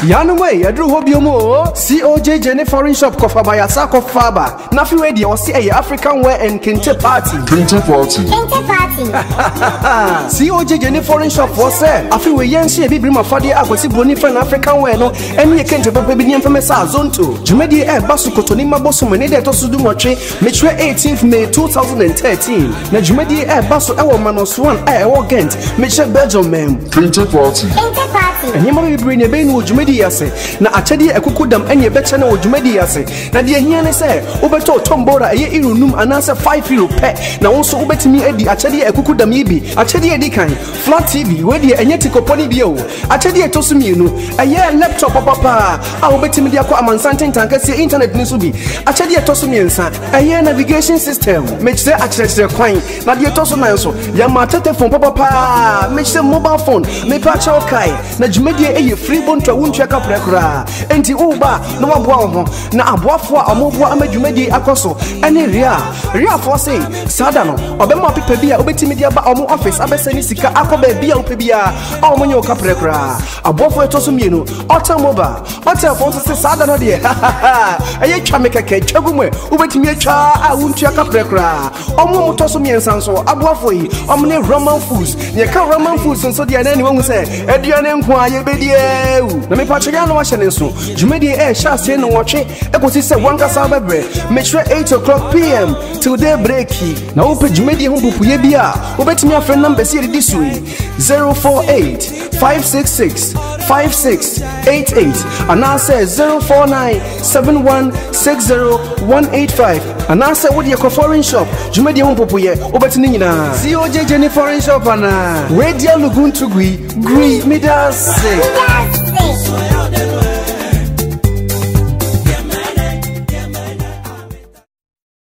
Yanway, I drew Hobiomo, COJ Jenny Foreign Shop, Kofaba Yasako Faba, Nafi Radio, or see African wear and Kente Party. Kente Party. COJ Jenny Foreign Shop was there. I feel we yancy a big brim of Fadi Akwasi Boni for an African wear, no, and you can't have a baby from a zone 2. Jumedi Air Basukotonima Bosumene to Sudumoche, Metre 18th May 2013. Na Jumedi Air Basu Ewa Manos 1 Air Organt, Metre Belgium Mem. Kente Party. And you may bring a bain with Jumedi Yase. Na Achadi a Kukudam and your betchana with Jumedi Yase. Na dear Hiane say, Ubeto Tombora, a year room and answer €5 pet. Now also Ubet me Eddie Achadi a Kukudam Ibi, Achadi Edikan, Flat TV, where the Anyetico Pony Bio, Achadi a Tosumino, a year laptop papa, I'll bet me the Aquaman Santin Tankasi Internet Nisubi, Achadi a Tosumiansa, a year navigation system, make the access their coin, Nadia Tosumanso, Yamata from Papa, make the mobile phone, me patch okay, Najmedia a free bone to won't check up Rekra, Enti Uba, no one na Abuafua, a mobile Amajumedi Akoso, and Ria for say, Sadano, Obama Pipia, Obetimedia, Omo office, Abesenisika, Akobe, Bia, Pibia, Omonyo Caprecra, Abofo Tosumino, Otamoba, Otel Fonsa Sadano, dear, a Chameka Chagume, Ubetimia, I won't check up Recra, Omo Tosumian Sanso, Abuafoi, Omne Roman Foods, Yaka Roman Foods, and so the anyone will say, Edian Quaya Bedia, Nami Patriano Washanesu, Jumedi Air Shastin and watch it, Eposisa Wanga Sababre, make sure 8 o'clock p.m. till day breaky. Now open Jumedi Humbu Puyebia, Ubetimia friend number city this way 048 566 5688 and now says 049 7160 and now say what your foreign shop Jumedi Humbu Puye, Ubetinina, COJ Jenny Foreign Shop and Radio Lugun to Gri Midas.